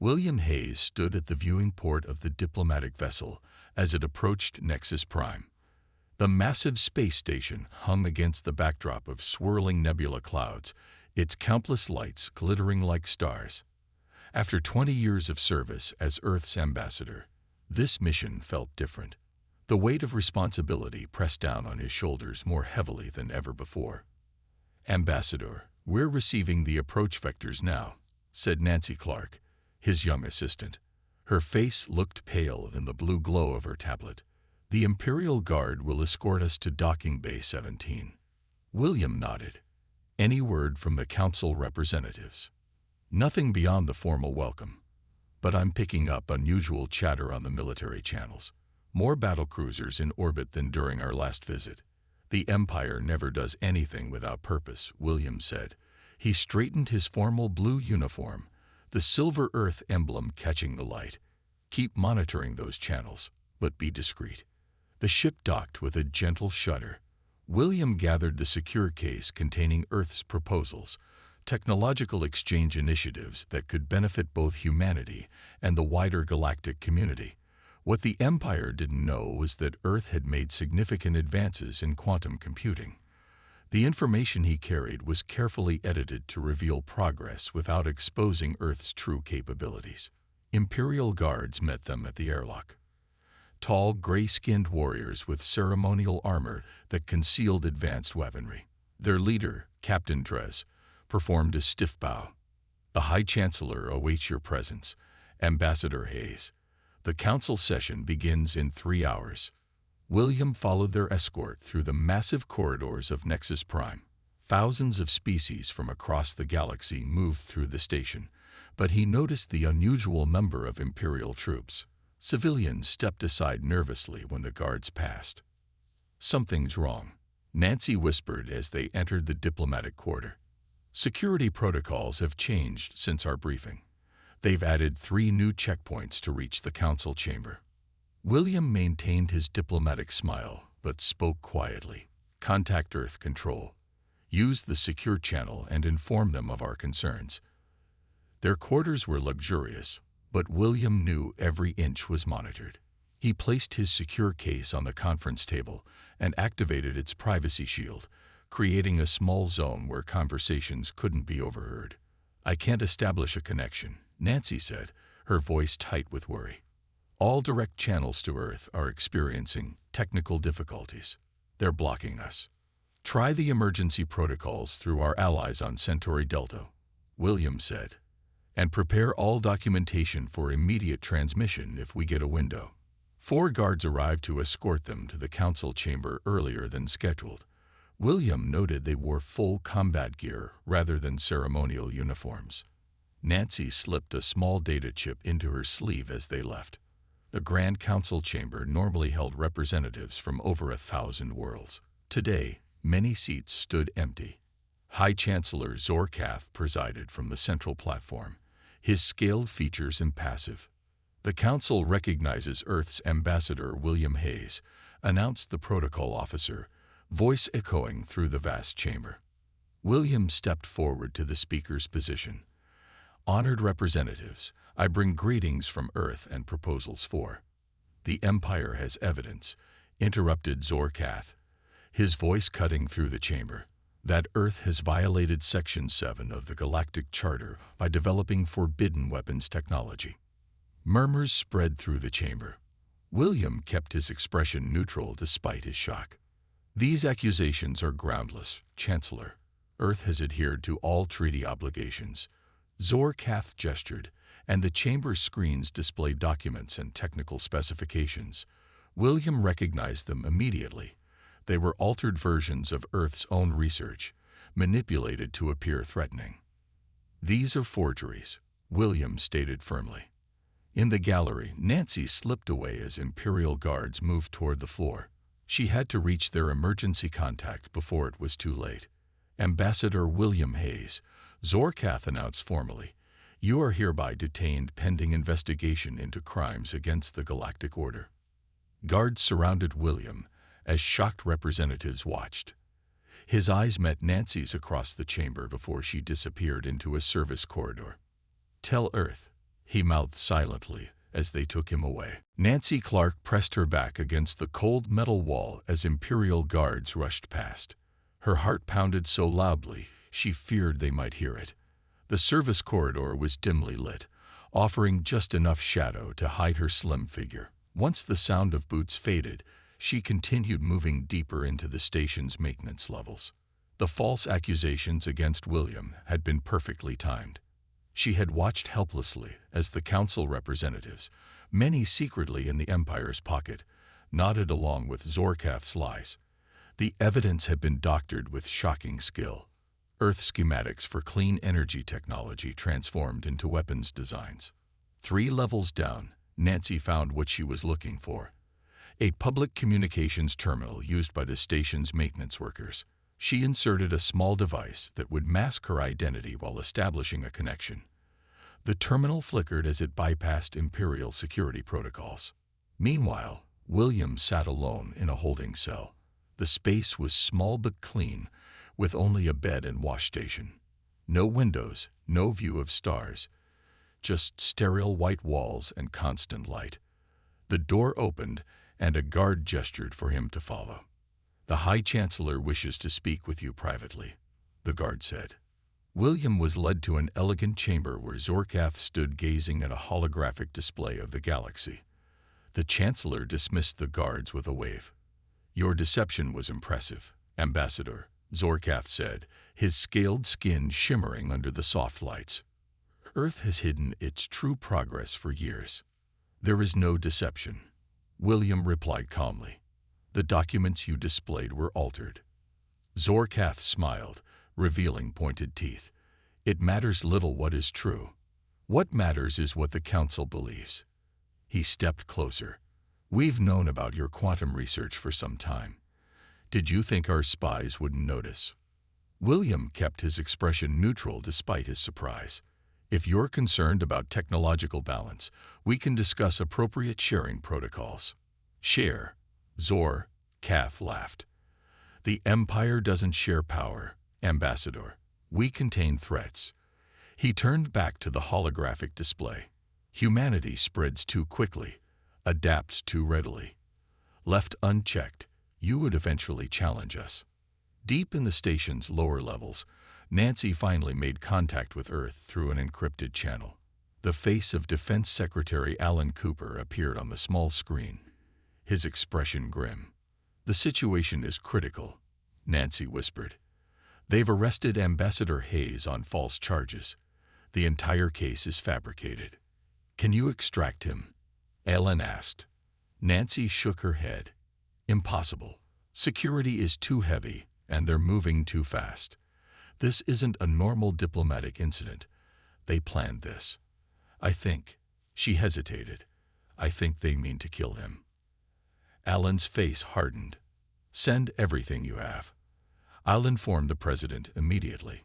William Hayes stood at the viewing port of the diplomatic vessel as it approached Nexus Prime. The massive space station hung against the backdrop of swirling nebula clouds, its countless lights glittering like stars. After 20 years of service as Earth's ambassador, this mission felt different. The weight of responsibility pressed down on his shoulders more heavily than ever before. "Ambassador, we're receiving the approach vectors now," said Nancy Clark, his young assistant. Her face looked pale in the blue glow of her tablet. "The Imperial Guard will escort us to Docking Bay 17. William nodded. "Any word from the Council representatives?" "Nothing beyond the formal welcome. But I'm picking up unusual chatter on the military channels. More battlecruisers in orbit than during our last visit." "The Empire never does anything without purpose," William said. He straightened his formal blue uniform, the silver Earth emblem catching the light. "Keep monitoring those channels, but be discreet." The ship docked with a gentle shudder. William gathered the secure case containing Earth's proposals, technological exchange initiatives that could benefit both humanity and the wider galactic community. What the Empire didn't know was that Earth had made significant advances in quantum computing. The information he carried was carefully edited to reveal progress without exposing Earth's true capabilities. Imperial guards met them at the airlock. Tall, gray-skinned warriors with ceremonial armor that concealed advanced weaponry. Their leader, Captain Drez, performed a stiff bow. "The High Chancellor awaits your presence, Ambassador Hayes. The Council session begins in 3 hours." William followed their escort through the massive corridors of Nexus Prime. Thousands of species from across the galaxy moved through the station, but he noticed the unusual number of Imperial troops. Civilians stepped aside nervously when the guards passed. "Something's wrong," Nancy whispered as they entered the diplomatic quarter. "Security protocols have changed since our briefing. They've added 3 new checkpoints to reach the Council chamber." William maintained his diplomatic smile, but spoke quietly. "Contact Earth Control. Use the secure channel and inform them of our concerns." Their quarters were luxurious, but William knew every inch was monitored. He placed his secure case on the conference table and activated its privacy shield, creating a small zone where conversations couldn't be overheard. "I can't establish a connection," Nancy said, her voice tight with worry. "All direct channels to Earth are experiencing technical difficulties. They're blocking us. Try the emergency protocols through our allies on Centauri Delta," William said, "and prepare all documentation for immediate transmission if we get a window." 4 guards arrived to escort them to the Council chamber earlier than scheduled. William noted they wore full combat gear rather than ceremonial uniforms. Nancy slipped a small data chip into her sleeve as they left. The Grand Council chamber normally held representatives from over 1,000 worlds. Today, many seats stood empty. High Chancellor Zorkath presided from the central platform, his scaled features impassive. "The Council recognizes Earth's ambassador William Hayes," announced the protocol officer, voice echoing through the vast chamber. William stepped forward to the speaker's position. "Honored representatives, I bring greetings from Earth and proposals for—" "The Empire has evidence," interrupted Zorkath, his voice cutting through the chamber, "that Earth has violated Section 7 of the Galactic Charter by developing forbidden weapons technology." Murmurs spread through the chamber. William kept his expression neutral despite his shock. "These accusations are groundless, Chancellor. Earth has adhered to all treaty obligations." Zorkath gestured, and the chamber screens displayed documents and technical specifications. William recognized them immediately. They were altered versions of Earth's own research, manipulated to appear threatening. "These are forgeries," William stated firmly. In the gallery, Nancy slipped away as Imperial guards moved toward the floor. She had to reach their emergency contact before it was too late. "Ambassador William Hayes," Zorkath announced formally, "you are hereby detained pending investigation into crimes against the Galactic Order." Guards surrounded William as shocked representatives watched. His eyes met Nancy's across the chamber before she disappeared into a service corridor. "Tell Earth, he mouthed silently as they took him away. Nancy Clark pressed her back against the cold metal wall as Imperial guards rushed past. Her heart pounded so loudly she feared they might hear it. The service corridor was dimly lit, offering just enough shadow to hide her slim figure. Once the sound of boots faded, she continued moving deeper into the station's maintenance levels. The false accusations against William had been perfectly timed. She had watched helplessly as the council representatives, many secretly in the Empire's pocket, nodded along with Zorkath's lies. The evidence had been doctored with shocking skill. Earth schematics for clean energy technology transformed into weapons designs. 3 levels down, Nancy found what she was looking for: a public communications terminal used by the station's maintenance workers. She inserted a small device that would mask her identity while establishing a connection. The terminal flickered as it bypassed Imperial security protocols. Meanwhile, William sat alone in a holding cell. The space was small but clean, with only a bed and wash station. No windows, no view of stars, just sterile white walls and constant light. The door opened, and a guard gestured for him to follow. "The High Chancellor wishes to speak with you privately," the guard said. William was led to an elegant chamber where Zorkath stood gazing at a holographic display of the galaxy. The Chancellor dismissed the guards with a wave. "Your deception was impressive, Ambassador," Zorkath said, his scaled skin shimmering under the soft lights. "Earth has hidden its true progress for years." "There is no deception," William replied calmly. "The documents you displayed were altered." Zorkath smiled, revealing pointed teeth. "It matters little what is true. What matters is what the Council believes." He stepped closer. "We've known about your quantum research for some time. Did you think our spies wouldn't notice?" William kept his expression neutral despite his surprise. "If you're concerned about technological balance, we can discuss appropriate sharing protocols." "Share?" Zorkath laughed. "The Empire doesn't share power, Ambassador. We contain threats." He turned back to the holographic display. "Humanity spreads too quickly, adapts too readily. Left unchecked, you would eventually challenge us." Deep in the station's lower levels, Nancy finally made contact with Earth through an encrypted channel. The face of Defense Secretary Alan Cooper appeared on the small screen, his expression grim. "The situation is critical," Nancy whispered. "They've arrested Ambassador Hayes on false charges. The entire case is fabricated." "Can you extract him?" Alan asked. Nancy shook her head. "Impossible. Security is too heavy, and they're moving too fast. This isn't a normal diplomatic incident. They planned this. I think," she hesitated, "I think they mean to kill him." Alan's face hardened. "Send everything you have. I'll inform the President immediately."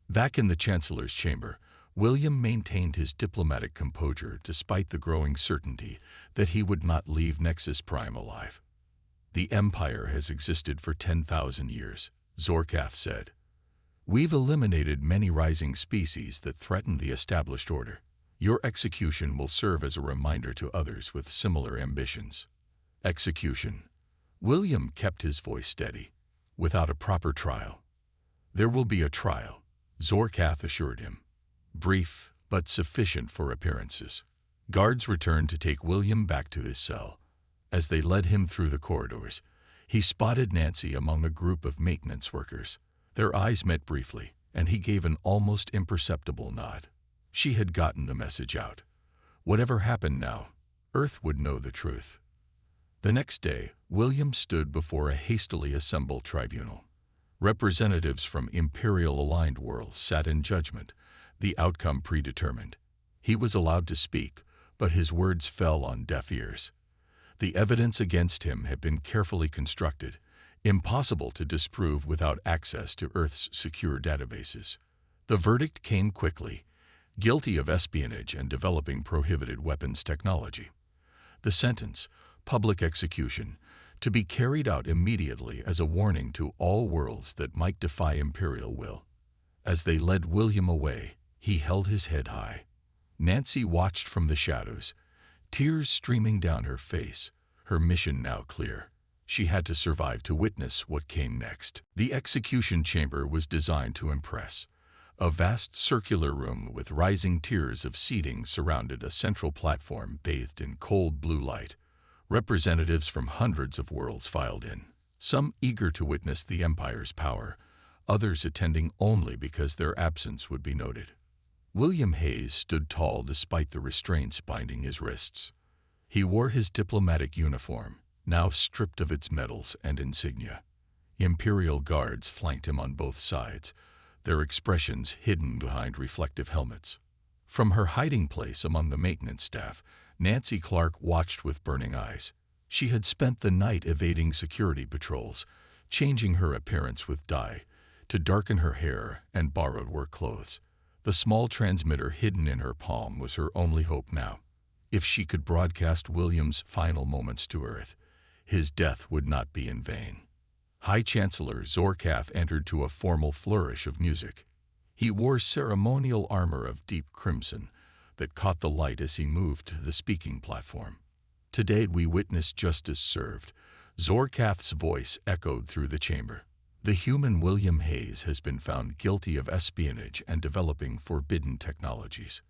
Back in the Chancellor's chamber, William maintained his diplomatic composure despite the growing certainty that he would not leave Nexus Prime alive. "The Empire has existed for 10,000 years, Zorkath said. "We've eliminated many rising species that threaten the established order. Your execution will serve as a reminder to others with similar ambitions." "Execution?" William kept his voice steady. "Without a proper trial." "There will be a trial," Zorkath assured him. "Brief, but sufficient for appearances." Guards returned to take William back to his cell. As they led him through the corridors, he spotted Nancy among a group of maintenance workers. Their eyes met briefly, and he gave an almost imperceptible nod. She had gotten the message out. Whatever happened now, Earth would know the truth. The next day, William stood before a hastily assembled tribunal. Representatives from Imperial-aligned worlds sat in judgment, the outcome predetermined. He was allowed to speak, but his words fell on deaf ears. The evidence against him had been carefully constructed, impossible to disprove without access to Earth's secure databases. The verdict came quickly: guilty of espionage and developing prohibited weapons technology. The sentence, public execution, to be carried out immediately as a warning to all worlds that might defy Imperial will. As they led William away, he held his head high. Nancy watched from the shadows, tears streaming down her face, her mission now clear. She had to survive to witness what came next. The execution chamber was designed to impress. A vast circular room with rising tiers of seating surrounded a central platform bathed in cold blue light. Representatives from hundreds of worlds filed in, some eager to witness the Empire's power, others attending only because their absence would be noted. William Hayes stood tall despite the restraints binding his wrists. He wore his diplomatic uniform, now stripped of its medals and insignia. Imperial guards flanked him on both sides, their expressions hidden behind reflective helmets. From her hiding place among the maintenance staff, Nancy Clark watched with burning eyes. She had spent the night evading security patrols, changing her appearance with dye, to darken her hair and borrowed work clothes. The small transmitter hidden in her palm was her only hope now. If she could broadcast William's final moments to Earth, his death would not be in vain. High Chancellor Zorkath entered to a formal flourish of music. He wore ceremonial armor of deep crimson that caught the light as he moved to the speaking platform. Today we witness justice served. Zorkath's voice echoed through the chamber. The human William Hayes has been found guilty of espionage and developing forbidden technologies.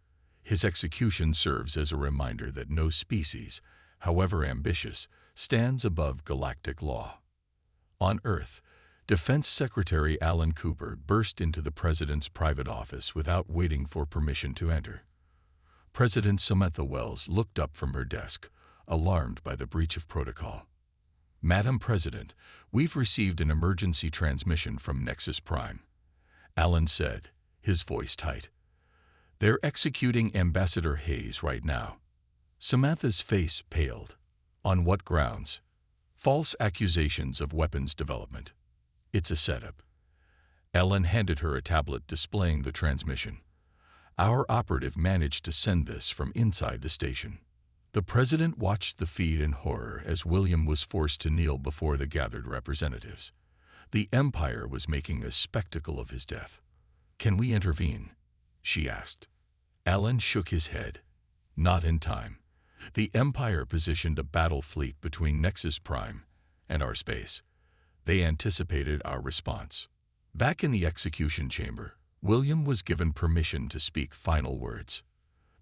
His execution serves as a reminder that no species, however ambitious, stands above galactic law. On Earth, Defense Secretary Alan Cooper burst into the President's private office without waiting for permission to enter. President Samantha Wells looked up from her desk, alarmed by the breach of protocol. "Madam President, we've received an emergency transmission from Nexus Prime," Alan said, his voice tight. "They're executing Ambassador Hayes right now." Samantha's face paled. "On what grounds?" "False accusations of weapons development." "It's a setup." Ellen handed her a tablet displaying the transmission. "Our operative managed to send this from inside the station." The President watched the feed in horror as William was forced to kneel before the gathered representatives. The Empire was making a spectacle of his death. "Can we intervene?" she asked. Alan shook his head. "Not in time. The Empire positioned a battle fleet between Nexus Prime and our space. They anticipated our response." Back in the execution chamber, William was given permission to speak final words.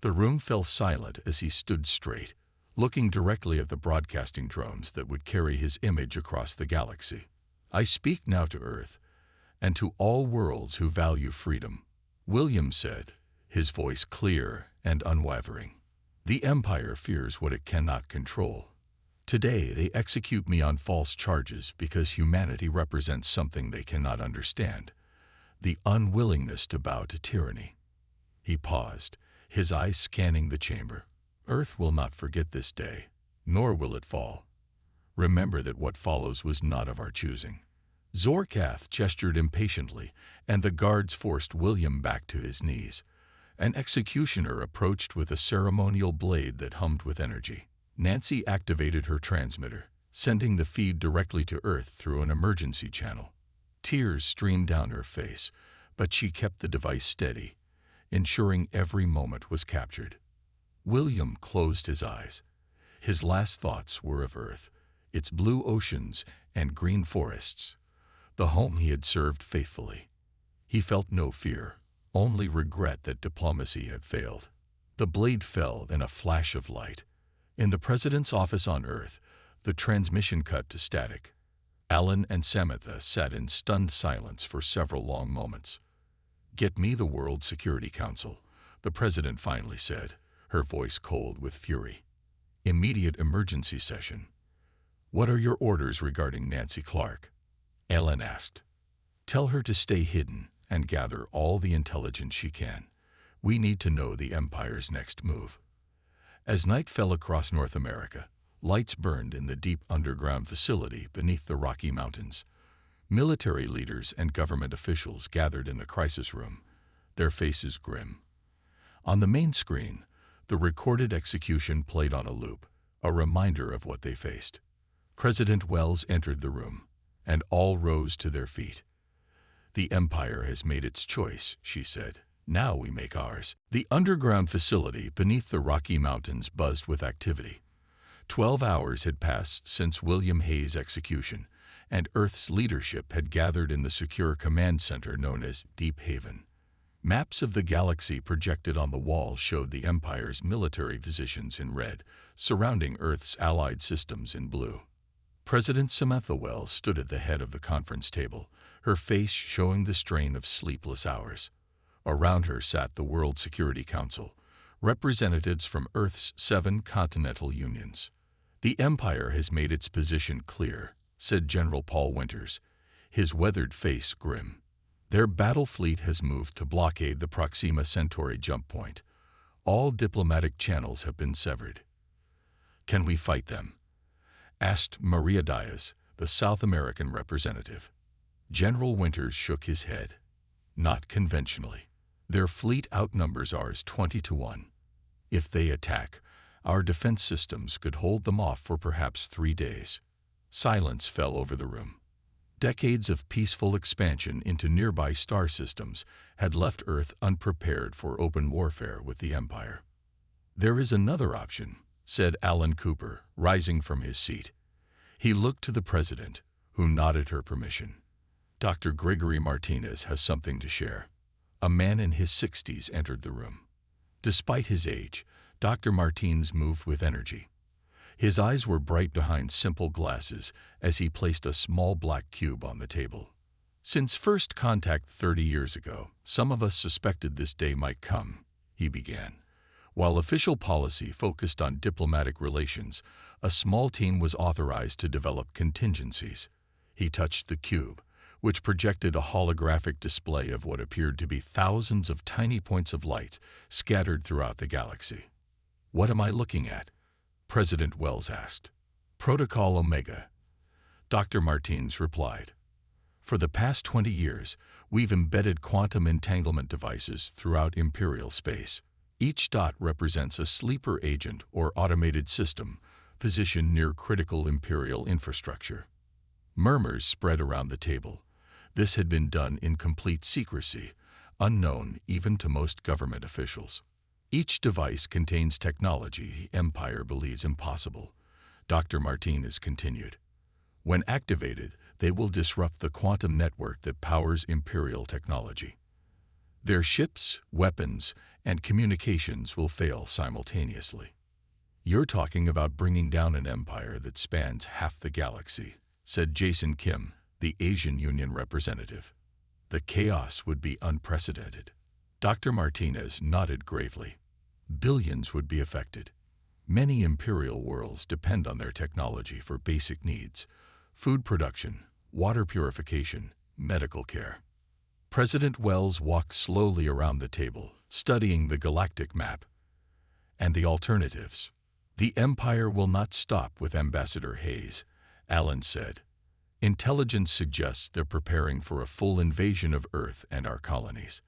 The room fell silent as he stood straight, looking directly at the broadcasting drones that would carry his image across the galaxy. "I speak now to Earth, and to all worlds who value freedom," William said, his voice clear and unwavering. "The Empire fears what it cannot control. Today they execute me on false charges because humanity represents something they cannot understand, the unwillingness to bow to tyranny." He paused, his eyes scanning the chamber. "Earth will not forget this day, nor will it fall. Remember that what follows was not of our choosing." Zorkath gestured impatiently, and the guards forced William back to his knees. An executioner approached with a ceremonial blade that hummed with energy. Nancy activated her transmitter, sending the feed directly to Earth through an emergency channel. Tears streamed down her face, but she kept the device steady, ensuring every moment was captured. William closed his eyes. His last thoughts were of Earth, its blue oceans and green forests, the home he had served faithfully. He felt no fear, only regret that diplomacy had failed. The blade fell in a flash of light. In the President's office on Earth, the transmission cut to static. Alan and Samantha sat in stunned silence for several long moments. "Get me the World Security Council," the President finally said, her voice cold with fury. "Immediate emergency session." "What are your orders regarding Nancy Clark?" Alan asked. "Tell her to stay hidden and gather all the intelligence she can. We need to know the Empire's next move." As night fell across North America, lights burned in the deep underground facility beneath the Rocky Mountains. Military leaders and government officials gathered in the crisis room, their faces grim. On the main screen, the recorded execution played on a loop, a reminder of what they faced. President Wells entered the room, and all rose to their feet. "The Empire has made its choice," she said. Now we make ours. The underground facility beneath the Rocky Mountains buzzed with activity. 12 hours had passed since William Hayes' execution, and Earth's leadership had gathered in the secure command center known as Deep Haven. Maps of the galaxy projected on the wall showed the Empire's military positions in red, surrounding Earth's allied systems in blue. President Samantha Wells stood at the head of the conference table, her face showing the strain of sleepless hours. Around her sat the World Security Council, representatives from Earth's 7 continental unions. "The Empire has made its position clear," said General Paul Winters, his weathered face grim. "Their battle fleet has moved to blockade the Proxima Centauri jump point. All diplomatic channels have been severed." "Can we fight them?" asked Maria Diaz, the South American representative. General Winters shook his head. "Not conventionally. Their fleet outnumbers ours 20 to 1. If they attack, our defense systems could hold them off for perhaps 3 days." Silence fell over the room. Decades of peaceful expansion into nearby star systems had left Earth unprepared for open warfare with the Empire. "There is another option," said Alan Cooper, rising from his seat. He looked to the president, who nodded her permission. "Dr. Gregory Martinez has something to share." A man in his 60s entered the room. Despite his age, Dr. Martinez moved with energy. His eyes were bright behind simple glasses as he placed a small black cube on the table. "Since first contact 30 years ago, some of us suspected this day might come," he began. "While official policy focused on diplomatic relations, a small team was authorized to develop contingencies." He touched the cube, which projected a holographic display of what appeared to be thousands of tiny points of light scattered throughout the galaxy. "What am I looking at?" President Wells asked. "Protocol Omega," Dr. Martinez replied. "For the past 20 years, we've embedded quantum entanglement devices throughout Imperial space. Each dot represents a sleeper agent or automated system positioned near critical Imperial infrastructure." Murmurs spread around the table. This had been done in complete secrecy, unknown even to most government officials. "Each device contains technology the Empire believes impossible," Dr. Martinez continued. "When activated, they will disrupt the quantum network that powers Imperial technology. Their ships, weapons, and communications will fail simultaneously." "You're talking about bringing down an empire that spans half the galaxy," said Jason Kim, the Asian Union representative. "The chaos would be unprecedented." Dr. Martinez nodded gravely. "Billions would be affected. Many Imperial worlds depend on their technology for basic needs: food production, water purification, medical care." President Wells walked slowly around the table, studying the galactic map. "And the alternatives?" "The Empire will not stop with Ambassador Hayes," Allen said. "Intelligence suggests they're preparing for a full invasion of Earth and our colonies.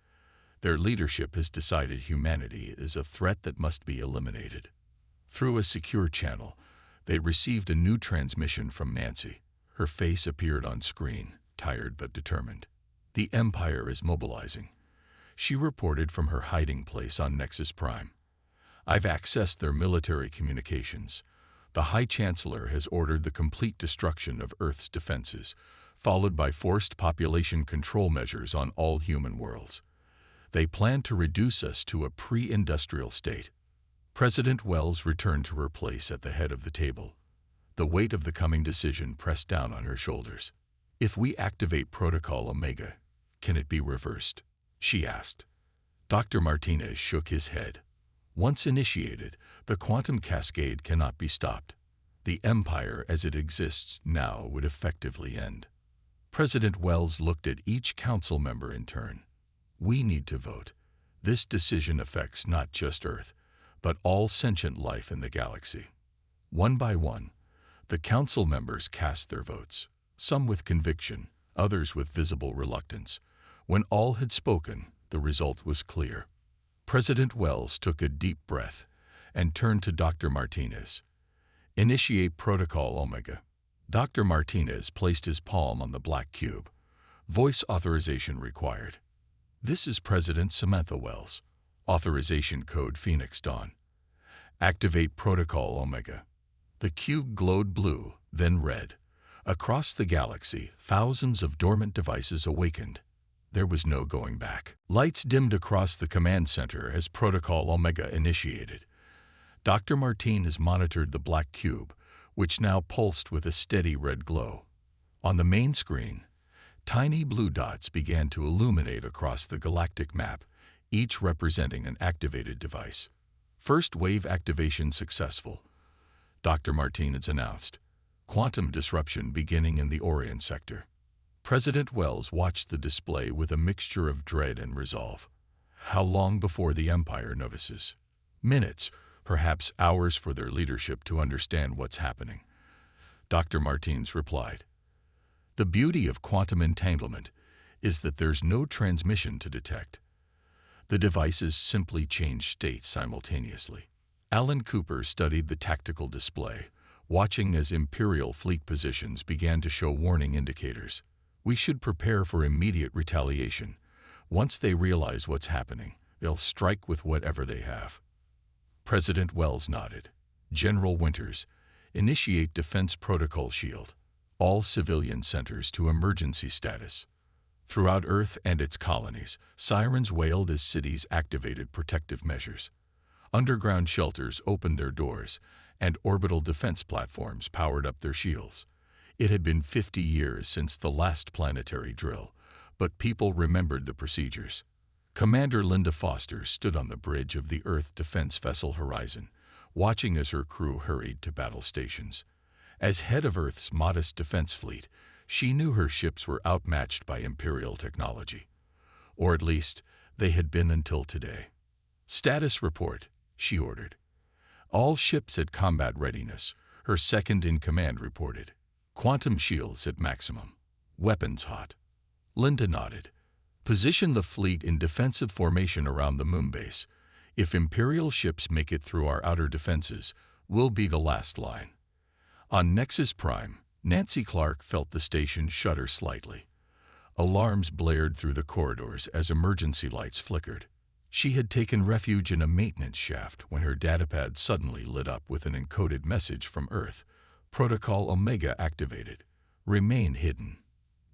Their leadership has decided humanity is a threat that must be eliminated." Through a secure channel, they received a new transmission from Nancy. Her face appeared on screen, tired but determined. "The Empire is mobilizing," she reported from her hiding place on Nexus Prime. "I've accessed their military communications. The High Chancellor has ordered the complete destruction of Earth's defenses, followed by forced population control measures on all human worlds. They plan to reduce us to a pre-industrial state." President Wells returned to her place at the head of the table. The weight of the coming decision pressed down on her shoulders. "If we activate Protocol Omega, can it be reversed?" she asked. Dr. Martinez shook his head. "Once initiated, the quantum cascade cannot be stopped. The Empire as it exists now would effectively end." President Wells looked at each council member in turn. "We need to vote. This decision affects not just Earth, but all sentient life in the galaxy." One by one, the council members cast their votes, some with conviction, others with visible reluctance. When all had spoken, the result was clear. President Wells took a deep breath and turned to Dr. Martinez. "Initiate Protocol Omega." Dr. Martinez placed his palm on the black cube. "Voice authorization required." This is President Samantha Wells. Authorization code Phoenix Dawn. Activate Protocol Omega. The cube glowed blue, then red. Across the galaxy, thousands of dormant devices awakened. There was no going back. Lights dimmed across the command center as Protocol Omega initiated. Dr. Martinez monitored the black cube, which now pulsed with a steady red glow. On the main screen, tiny blue dots began to illuminate across the galactic map, each representing an activated device. First wave activation successful, Dr. Martinez announced. Quantum disruption beginning in the Orient sector. President Wells watched the display with a mixture of dread and resolve. How long before the Empire notices? Minutes, perhaps hours for their leadership to understand what's happening. Dr. Martinez replied. The beauty of quantum entanglement is that there's no transmission to detect. The devices simply change state simultaneously. Alan Cooper studied the tactical display, watching as Imperial fleet positions began to show warning indicators. We should prepare for immediate retaliation. Once they realize what's happening, they'll strike with whatever they have. President Wells nodded. General Winters, initiate Defense Protocol Shield. All civilian centers to emergency status. Throughout Earth and its colonies, sirens wailed as cities activated protective measures. Underground shelters opened their doors, and orbital defense platforms powered up their shields. It had been 50 years since the last planetary drill, but people remembered the procedures. Commander Linda Foster stood on the bridge of the Earth defense vessel Horizon, watching as her crew hurried to battle stations. As head of Earth's modest defense fleet, she knew her ships were outmatched by Imperial technology. Or at least, they had been until today. Status report, she ordered. All ships at combat readiness, her second-in-command reported. Quantum shields at maximum. Weapons hot. Linda nodded. Position the fleet in defensive formation around the moonbase. If Imperial ships make it through our outer defenses, we'll be the last line. On Nexus Prime, Nancy Clark felt the station shudder slightly. Alarms blared through the corridors as emergency lights flickered. She had taken refuge in a maintenance shaft when her datapad suddenly lit up with an encoded message from Earth. Protocol Omega activated. Remain hidden.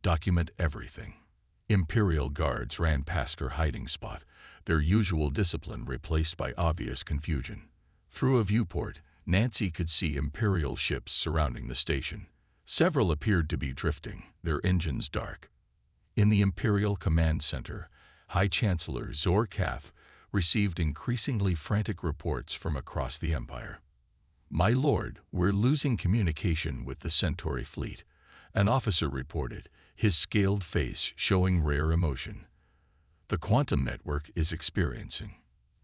Document everything. Imperial guards ran past her hiding spot, their usual discipline replaced by obvious confusion. Through a viewport, Nancy could see Imperial ships surrounding the station. Several appeared to be drifting, their engines dark. In the Imperial Command Center, High Chancellor Zor Kath received increasingly frantic reports from across the Empire. My lord, we're losing communication with the Centauri fleet, an officer reported, his scaled face showing rare emotion. The quantum network is experiencing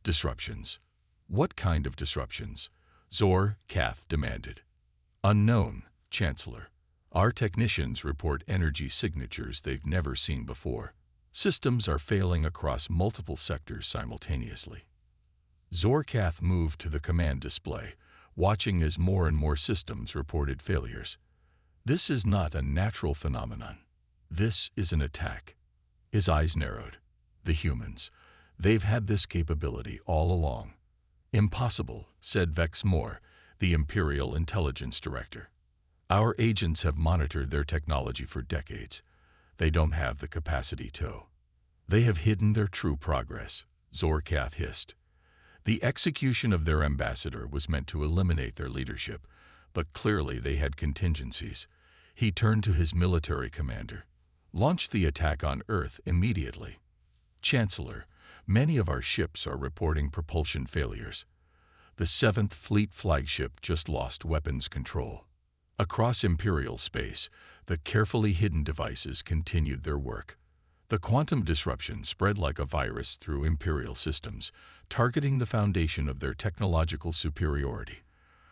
disruptions. What kind of disruptions? Zor Kath demanded. Unknown, Chancellor. Our technicians report energy signatures they've never seen before. Systems are failing across multiple sectors simultaneously. Zor Kath moved to the command display, watching as more and more systems reported failures. This is not a natural phenomenon. This is an attack. His eyes narrowed. The humans. They've had this capability all along. Impossible, said Vex Moore, the Imperial Intelligence Director. Our agents have monitored their technology for decades. They don't have the capacity to. They have hidden their true progress, Zor Kath hissed. The execution of their ambassador was meant to eliminate their leadership, but clearly they had contingencies. He turned to his military commander. Launch the attack on Earth immediately. Chancellor, many of our ships are reporting propulsion failures. The 7th Fleet flagship just lost weapons control. Across Imperial space, the carefully hidden devices continued their work. The quantum disruption spread like a virus through Imperial systems, targeting the foundation of their technological superiority.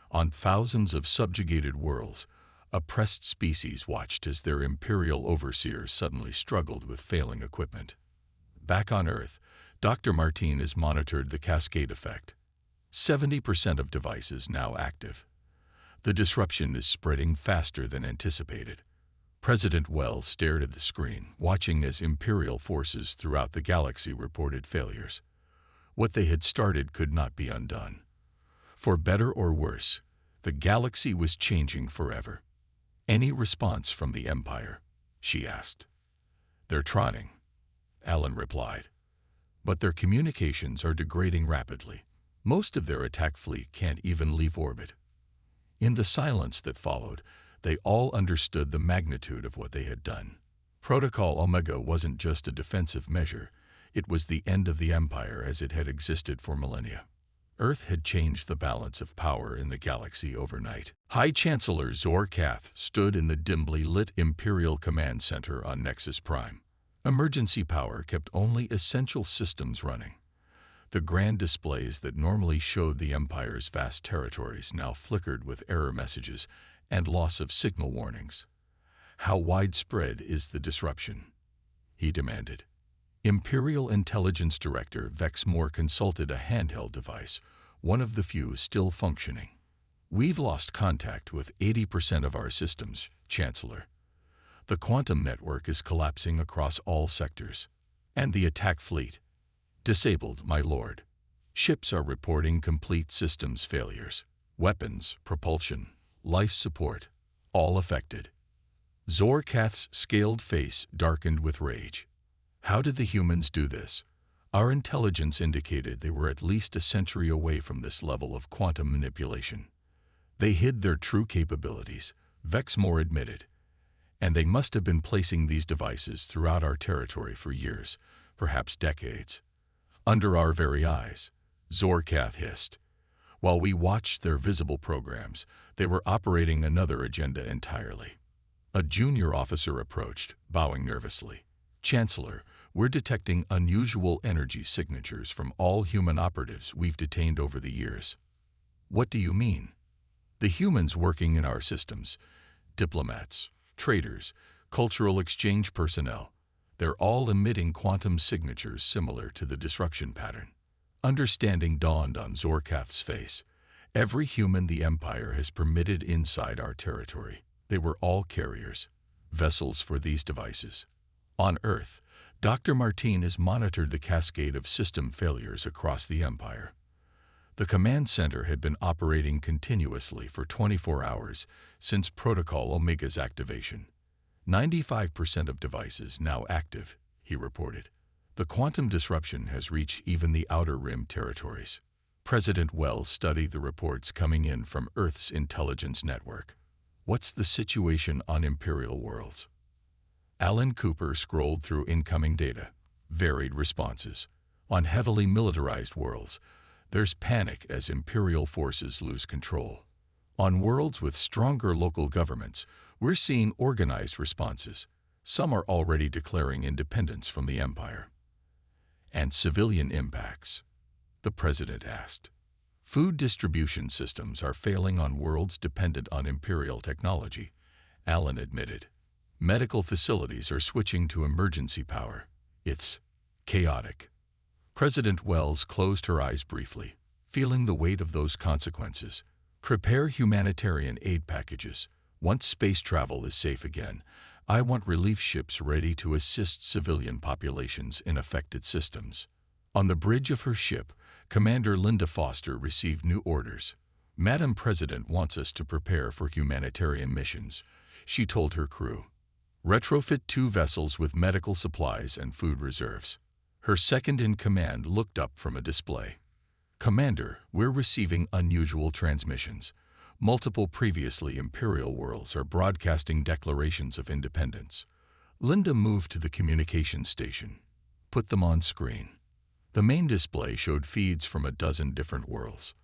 On thousands of subjugated worlds, oppressed species watched as their Imperial overseers suddenly struggled with failing equipment. Back on Earth, Dr. Martinez monitored the cascade effect. 70% of devices now active. The disruption is spreading faster than anticipated. President Wells stared at the screen, watching as Imperial forces throughout the galaxy reported failures. What they had started could not be undone. For better or worse, the galaxy was changing forever. "Any response from the Empire?" she asked. "They're trying," Alan replied. "But their communications are degrading rapidly. Most of their attack fleet can't even leave orbit." In the silence that followed, they all understood the magnitude of what they had done. Protocol Omega wasn't just a defensive measure, it was the end of the Empire as it had existed for millennia. Earth had changed the balance of power in the galaxy overnight. High Chancellor Zor Kath stood in the dimly lit Imperial Command Center on Nexus Prime. Emergency power kept only essential systems running. The grand displays that normally showed the Empire's vast territories now flickered with error messages and loss of signal warnings. "How widespread is the disruption?" he demanded. Imperial Intelligence Director Vex Moore consulted a handheld device, one of the few still functioning. "We've lost contact with 80% of our systems, Chancellor. The quantum network is collapsing across all sectors. And the attack fleet? Disabled, my lord. Ships are reporting complete systems failures. Weapons, propulsion, life support, all affected." Zor Kath's scaled face darkened with rage. "How did the humans do this? Our intelligence indicated they were at least a century away from this level of quantum manipulation." "They hid their true capabilities," Vex Moore admitted. "And they must have been placing these devices throughout our territory for years, perhaps decades. Under our very eyes," Zor Kath hissed. "While we watched their visible programs, they were operating another agenda entirely." A junior officer approached, bowing nervously. "Chancellor, we're detecting unusual energy signatures from all human operatives we've detained over the years." "What do you mean?" "The humans working in our systems, diplomats, traders, cultural exchange personnel, they're all emitting quantum signatures similar to the disruption pattern." Understanding dawned on Zor Kath's face. Every human the Empire has permitted inside our territory, they were all carriers, vessels for these devices. On Earth, Dr. Martinez monitored the cascade of system failures across the Empire. The command center had been operating continuously for 24 hours since Protocol Omega's activation. 95% of devices now active, he reported. The quantum disruption has reached even the Outer Rim territories. President Wells studied the reports coming in from Earth's intelligence network. "What's the situation on Imperial worlds?" Alan Cooper scrolled through incoming data. Varied responses. On heavily militarized worlds, there's panic as Imperial forces lose control. On worlds with stronger local governments, we're seeing organized responses. Some are already declaring independence from the Empire. "And civilian impacts?" the President asked. "Food distribution systems are failing on worlds dependent on Imperial technology," Alan admitted. "Medical facilities are switching to emergency power. It's chaotic." President Wells closed her eyes briefly, feeling the weight of those consequences. "Prepare humanitarian aid packages. Once space travel is safe again, I want relief ships ready to assist civilian populations in affected systems." On the bridge of her ship, Commander Linda Foster received new orders. "Madam President wants us to prepare for humanitarian missions," she told her crew. "Retrofit 2 vessels with medical supplies and food reserves." Her second-in-command looked up from a display. "Commander, we're receiving unusual transmissions. Multiple previously Imperial worlds are broadcasting declarations of independence." Linda moved to the communications station. "Put them on screen." The main display showed feeds from a dozen different worlds.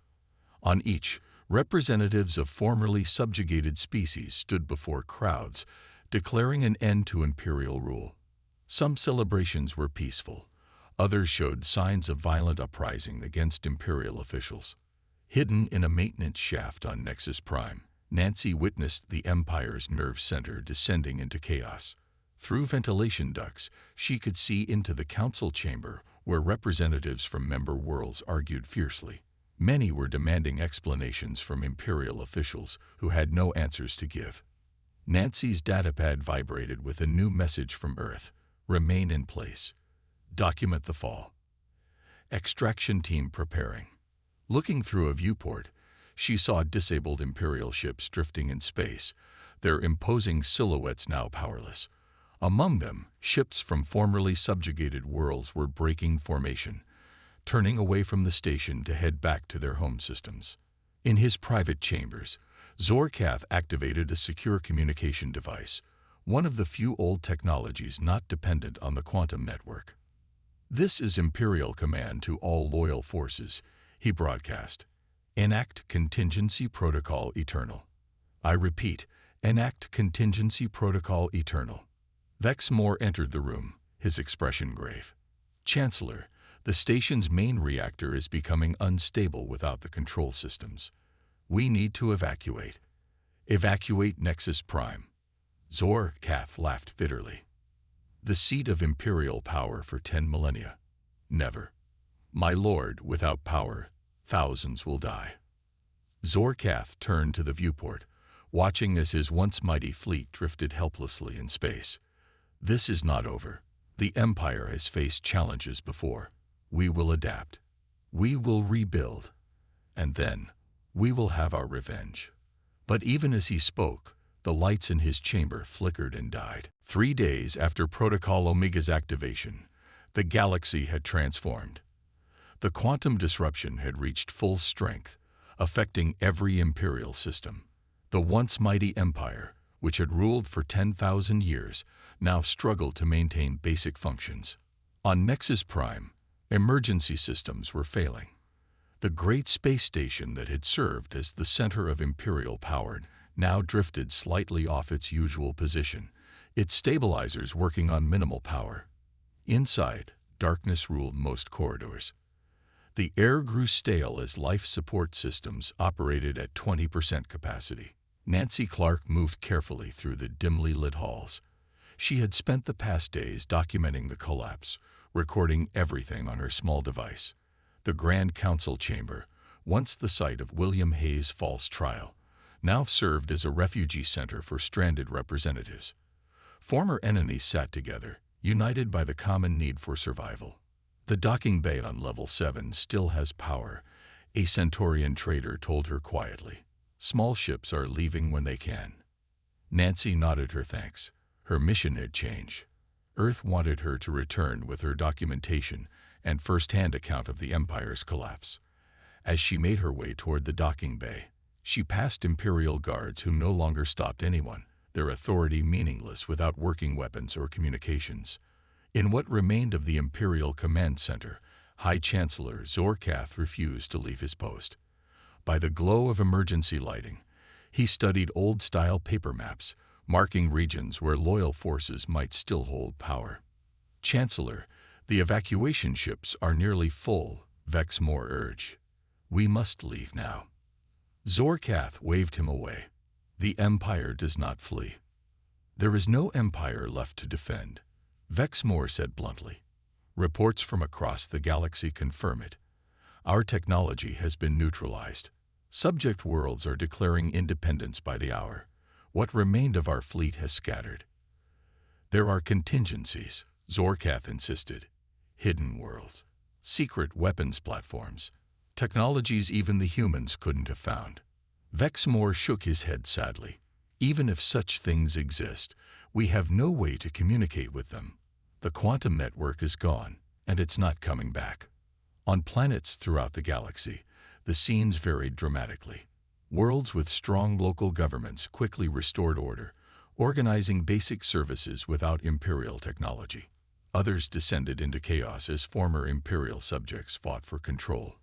On each, representatives of formerly subjugated species stood before crowds, declaring an end to Imperial rule. Some celebrations were peaceful. Others showed signs of violent uprising against Imperial officials. Hidden in a maintenance shaft on Nexus Prime, Nancy witnessed the Empire's nerve center descending into chaos. Through ventilation ducts, she could see into the council chamber where representatives from member worlds argued fiercely. Many were demanding explanations from Imperial officials who had no answers to give. Nancy's datapad vibrated with a new message from Earth. Remain in place. Document the fall. Extraction team preparing. Looking through a viewport, she saw disabled Imperial ships drifting in space, their imposing silhouettes now powerless. Among them, ships from formerly subjugated worlds were breaking formation, turning away from the station to head back to their home systems. In his private chambers, Zorkath activated a secure communication device, one of the few old technologies not dependent on the quantum network. "This is Imperial Command to all loyal forces," he broadcast. "Enact Contingency Protocol Eternal. I repeat, enact Contingency Protocol Eternal." Vexmore entered the room, his expression grave. "Chancellor, the station's main reactor is becoming unstable without the control systems. We need to evacuate. Evacuate Nexus Prime." Zorkath laughed bitterly. "The seat of Imperial power for 10 millennia. Never. My lord, without power, thousands will die." Zorkath turned to the viewport, watching as his once mighty fleet drifted helplessly in space. "This is not over. The Empire has faced challenges before. We will adapt. We will rebuild. And then, we will have our revenge." But even as he spoke, the lights in his chamber flickered and died. 3 days after Protocol Omega's activation, the galaxy had transformed. The quantum disruption had reached full strength, affecting every Imperial system. The once mighty Empire, which had ruled for 10,000 years, now struggled to maintain basic functions. On Nexus Prime, emergency systems were failing. The great space station that had served as the center of Imperial power now drifted slightly off its usual position, its stabilizers working on minimal power. Inside, darkness ruled most corridors. The air grew stale as life support systems operated at 20% capacity. Nancy Clark moved carefully through the dimly lit halls. She had spent the past days documenting the collapse, recording everything on her small device. The Grand Council chamber, once the site of William Hayes' false trial, now served as a refugee center for stranded representatives. Former enemies sat together, united by the common need for survival. "The docking bay on Level 7 still has power," a Centaurian trader told her quietly. "Small ships are leaving when they can." Nancy nodded her thanks. Her mission had changed. Earth wanted her to return with her documentation and first-hand account of the Empire's collapse. As she made her way toward the docking bay, she passed Imperial guards who no longer stopped anyone, their authority meaningless without working weapons or communications. In what remained of the Imperial Command Center, High Chancellor Zorkath refused to leave his post. By the glow of emergency lighting, he studied old-style paper maps, marking regions where loyal forces might still hold power. "Chancellor, the evacuation ships are nearly full," Vexmore urged. "We must leave now." Zorkath waved him away. "The Empire does not flee. There is no Empire left to defend," Vexmore said bluntly. "Reports from across the galaxy confirm it. Our technology has been neutralized. Subject worlds are declaring independence by the hour. What remained of our fleet has scattered." "There are contingencies," Zorkath insisted. "Hidden worlds, secret weapons platforms, technologies even the humans couldn't have found." Vexmore shook his head sadly. "Even if such things exist, we have no way to communicate with them. The quantum network is gone, and it's not coming back." On planets throughout the galaxy, the scenes varied dramatically. Worlds with strong local governments quickly restored order, organizing basic services without Imperial technology. Others descended into chaos as former Imperial subjects fought for control.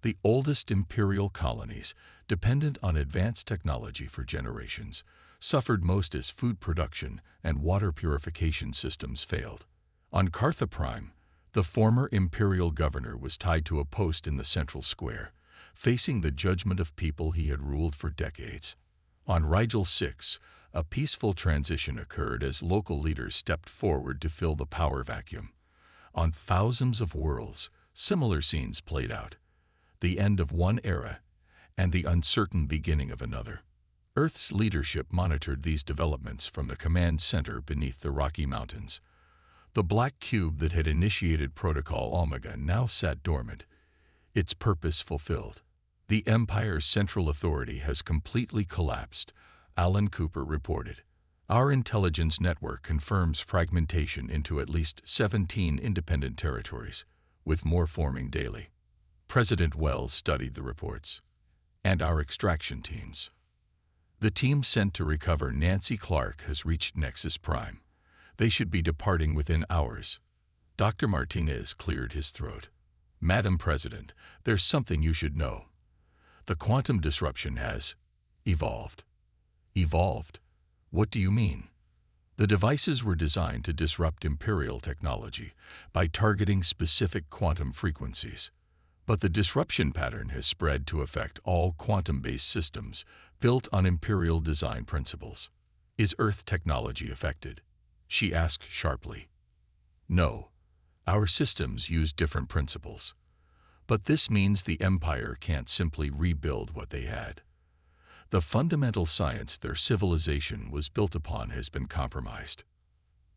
The oldest Imperial colonies, dependent on advanced technology for generations, suffered most as food production and water purification systems failed. On Cartha Prime, the former Imperial governor was tied to a post in the central square, facing the judgment of people he had ruled for decades. On Rigel 6, a peaceful transition occurred as local leaders stepped forward to fill the power vacuum. On thousands of worlds, similar scenes played out. The end of one era and the uncertain beginning of another. Earth's leadership monitored these developments from the command center beneath the Rocky Mountains. The black cube that had initiated Protocol Omega now sat dormant, its purpose fulfilled. The Empire's central authority has completely collapsed, Alan Cooper reported. Our intelligence network confirms fragmentation into at least 17 independent territories, with more forming daily. President Wells studied the reports. And our extraction teams. The team sent to recover Nancy Clark has reached Nexus Prime. They should be departing within hours. Dr. Martinez cleared his throat. Madam President, there's something you should know. The quantum disruption has evolved. Evolved? What do you mean? The devices were designed to disrupt Imperial technology by targeting specific quantum frequencies. But the disruption pattern has spread to affect all quantum-based systems built on Imperial design principles. Is Earth technology affected? She asked sharply. No. Our systems use different principles. But this means the Empire can't simply rebuild what they had. The fundamental science their civilization was built upon has been compromised.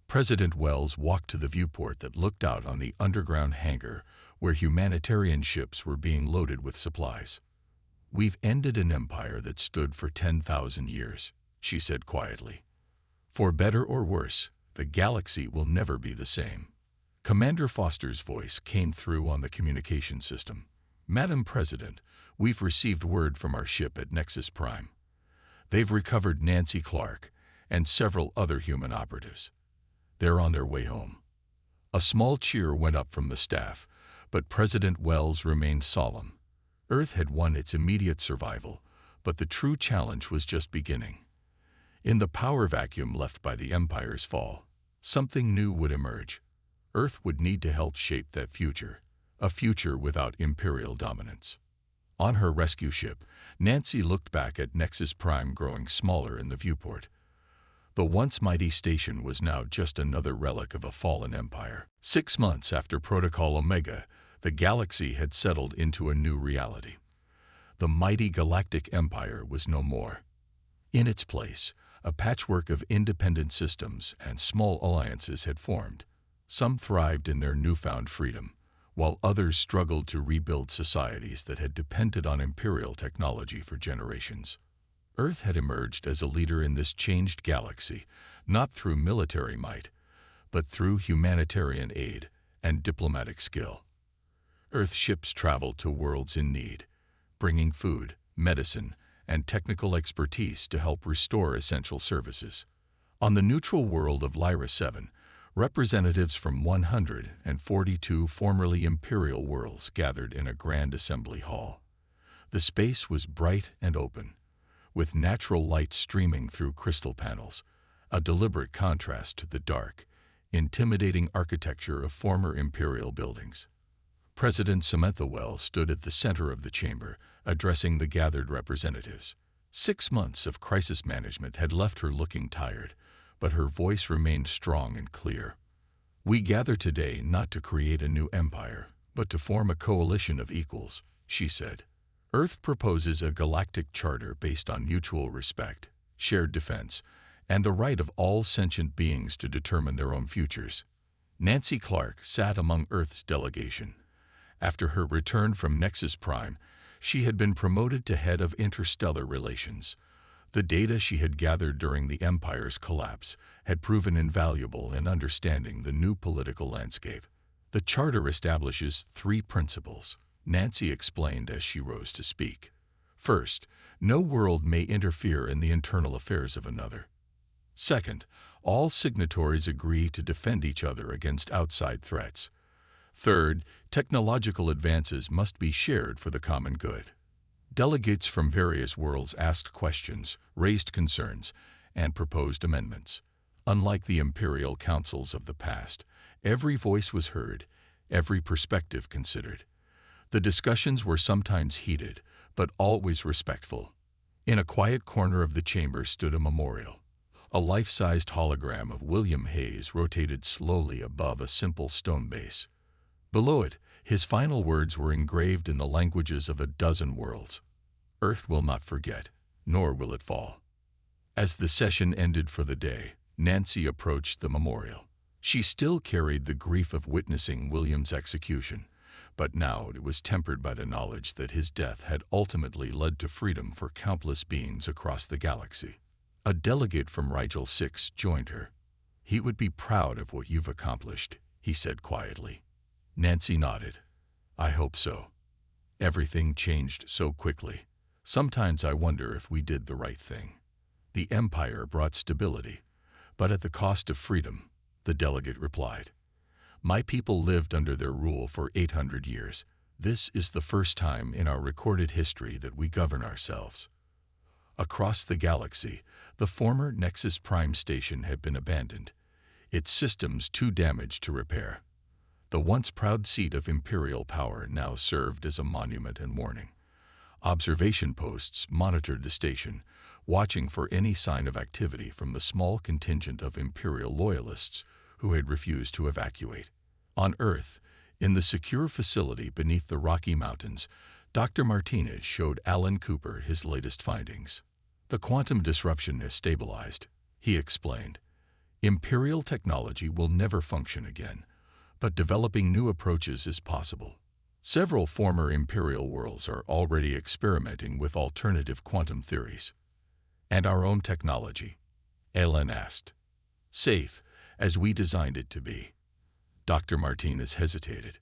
President Wells walked to the viewport that looked out on the underground hangar where humanitarian ships were being loaded with supplies. We've ended an empire that stood for 10,000 years, she said quietly. For better or worse, the galaxy will never be the same. Commander Foster's voice came through on the communication system. Madam President, we've received word from our ship at Nexus Prime. They've recovered Nancy Clark and several other human operatives. They're on their way home. A small cheer went up from the staff, but President Wells remained solemn. Earth had won its immediate survival, but the true challenge was just beginning. In the power vacuum left by the Empire's fall, something new would emerge. Earth would need to help shape that future, a future without Imperial dominance. On her rescue ship, Nancy looked back at Nexus Prime growing smaller in the viewport. The once mighty station was now just another relic of a fallen empire. 6 months after Protocol Omega, the galaxy had settled into a new reality. The mighty Galactic Empire was no more. In its place, a patchwork of independent systems and small alliances had formed. Some thrived in their newfound freedom, while others struggled to rebuild societies that had depended on Imperial technology for generations. Earth had emerged as a leader in this changed galaxy, not through military might, but through humanitarian aid and diplomatic skill. Earth ships traveled to worlds in need, bringing food, medicine, and technical expertise to help restore essential services. On the neutral world of Lyra 7, representatives from 142 formerly Imperial worlds gathered in a grand assembly hall. The space was bright and open, with natural light streaming through crystal panels, a deliberate contrast to the dark, intimidating architecture of former Imperial buildings. President Samantha Wells stood at the center of the chamber, addressing the gathered representatives. 6 months of crisis management had left her looking tired, but her voice remained strong and clear. We gather today not to create a new empire, but to form a coalition of equals, she said. Earth proposes a galactic charter based on mutual respect, shared defense, and the right of all sentient beings to determine their own futures. Nancy Clark sat among Earth's delegation. After her return from Nexus Prime, she had been promoted to head of interstellar relations. The data she had gathered during the Empire's collapse had proven invaluable in understanding the new political landscape. The Charter establishes 3 principles, Nancy explained as she rose to speak. First, no world may interfere in the internal affairs of another. Second, all signatories agree to defend each other against outside threats. Third, technological advances must be shared for the common good. Delegates from various worlds asked questions, raised concerns, and proposed amendments. Unlike the imperial councils of the past, every voice was heard, every perspective considered. The discussions were sometimes heated, but always respectful. In a quiet corner of the chamber stood a memorial. A life-sized hologram of William Hayes rotated slowly above a simple stone base. Below it, his final words were engraved in the languages of a dozen worlds. Earth will not forget, nor will it fall. As the session ended for the day, Nancy approached the memorial. She still carried the grief of witnessing William's execution, but now it was tempered by the knowledge that his death had ultimately led to freedom for countless beings across the galaxy. A delegate from Rigel 6 joined her. "He would be proud of what you've accomplished," he said quietly. Nancy nodded. "I hope so. Everything changed so quickly. Sometimes I wonder if we did the right thing." "The Empire brought stability, but at the cost of freedom," the delegate replied. "My people lived under their rule for 800 years. This is the first time in our recorded history that we govern ourselves." Across the galaxy, the former Nexus Prime station had been abandoned, its systems too damaged to repair. The once proud seat of Imperial power now served as a monument and warning. Observation posts monitored the station, watching for any sign of activity from the small contingent of Imperial loyalists who had refused to evacuate. On Earth, in the secure facility beneath the Rocky Mountains, Dr. Martinez showed Alan Cooper his latest findings. "The quantum disruption has stabilized," he explained. "Imperial technology will never function again, but developing new approaches is possible. Several former Imperial worlds are already experimenting with alternative quantum theories." "And our own technology?" Alan asked. "Safe, as we designed it to be." Dr. Martinez hesitated.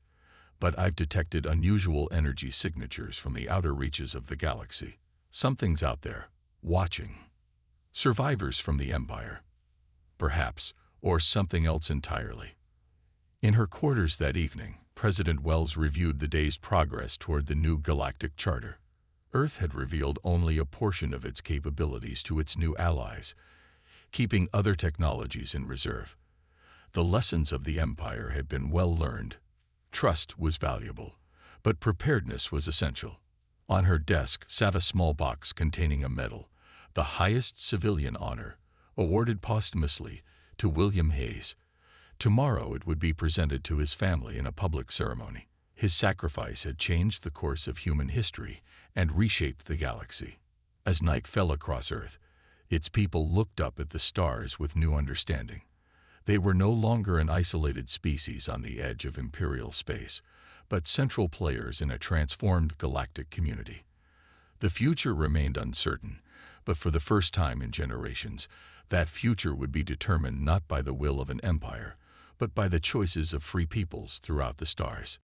"But I've detected unusual energy signatures from the outer reaches of the galaxy. Something's out there, watching. Survivors from the Empire. Perhaps, or something else entirely." In her quarters that evening, President Wells reviewed the day's progress toward the new Galactic Charter. Earth had revealed only a portion of its capabilities to its new allies, keeping other technologies in reserve. The lessons of the Empire had been well learned. Trust was valuable, but preparedness was essential. On her desk sat a small box containing a medal, the highest civilian honor, awarded posthumously to William Hayes. Tomorrow it would be presented to his family in a public ceremony. His sacrifice had changed the course of human history and reshaped the galaxy. As night fell across Earth, its people looked up at the stars with new understanding. They were no longer an isolated species on the edge of Imperial space, but central players in a transformed galactic community. The future remained uncertain, but for the first time in generations, that future would be determined not by the will of an empire, but by the choices of free peoples throughout the stars.